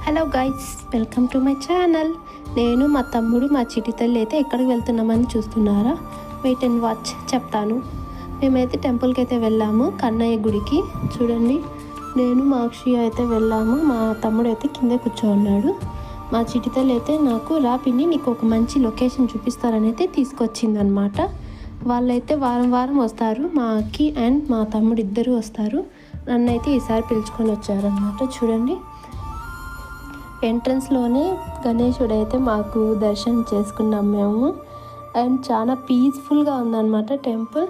Hello guys, welcome to my channel. నేను మా తమ్ముడు మా చిటి తల్లి అయితే ఎక్కడికి వెళ్తున్నామని చూస్తున్నారా? వెయిట్ అండ్ వాచ్, చెప్తాను. మేమైతే టెంపుల్కి అయితే వెళ్ళాము, కన్నయ్య గుడికి. చూడండి, నేను మా అక్షయ అయితే వెళ్ళాము. మా తమ్ముడు అయితే కింద కూర్చోన్నాడు. మా చిటి తల్లి అయితే నాకు రా పిన్ని, నీకు ఒక మంచి లొకేషన్ చూపిస్తారని అయితే తీసుకొచ్చిందనమాట. వాళ్ళైతే వారం వారం వస్తారు. మా అక్కి అండ్ మా తమ్ముడు ఇద్దరు వస్తారు. నన్ను అయితే ఈసారి పిలుచుకొని వచ్చారనమాట. చూడండి, ఎంట్రన్స్లోనే గణేశుడు అయితే మాకు దర్శనం చేసుకున్నాం మేము. అండ్ చాలా పీస్ఫుల్గా ఉందన్నమాట టెంపుల్.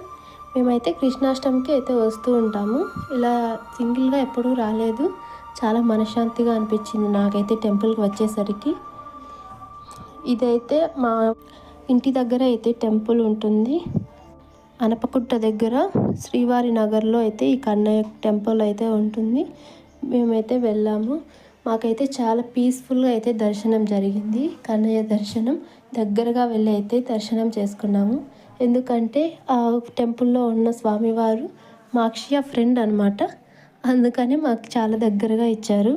మేమైతే కృష్ణాష్టమికి అయితే వస్తూ ఉంటాము. ఇలా సింగిల్గా ఎప్పుడూ రాలేదు. చాలా మనశ్శాంతిగా అనిపించింది నాకైతే టెంపుల్కి వచ్చేసరికి. ఇదైతే మా ఇంటి దగ్గర అయితే టెంపుల్ ఉంటుంది. అనపకుట్ట దగ్గర శ్రీవారి నగర్లో అయితే ఈ కన్నయ్య టెంపుల్ అయితే ఉంటుంది. మేమైతే వెళ్ళాము. మాకైతే చాలా పీస్ఫుల్గా అయితే దర్శనం జరిగింది. కన్నయ్య దర్శనం దగ్గరగా వెళ్ళి అయితే దర్శనం చేసుకున్నాము. ఎందుకంటే ఆ టెంపుల్లో ఉన్న స్వామివారు మా అక్షయ ఫ్రెండ్ అనమాట. అందుకని మాకు చాలా దగ్గరగా ఇచ్చారు.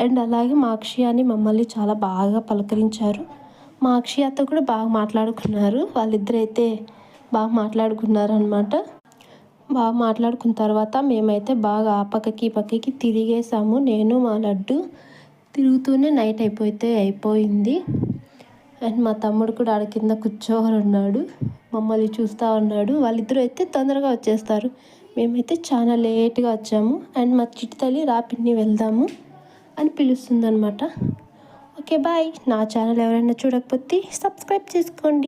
అండ్ అలాగే మా అక్షయాని మమ్మల్ని చాలా బాగా పలకరించారు. మా అక్షయతో కూడా బాగా మాట్లాడుకున్నారు. వాళ్ళిద్దరైతే బాగా మాట్లాడుకున్నారు అనమాట. బాగా మాట్లాడుకున్న తర్వాత మేమైతే బాగా ఆ పక్కకి ఈ పక్కకి తిరిగేసాము. నేను మా లడ్డు తిరుగుతూనే నైట్ అయిపోయింది. అండ్ మా తమ్ముడు కూడా ఆడ కింద కూర్చోని ఉన్నాడు, మమ్మల్ని చూస్తూ ఉన్నాడు. వాళ్ళిద్దరూ అయితే తొందరగా వచ్చేస్తారు. మేమైతే చాలా లేట్గా వచ్చాము. అండ్ మా చిట్టి తల్లి రా పిన్ని వెళ్దాము అని పిలుస్తుంది అనమాట. Okay bye. నా ఛానల్ ఎవరైనా చూడకపోతే సబ్స్క్రైబ్ చేసుకోండి.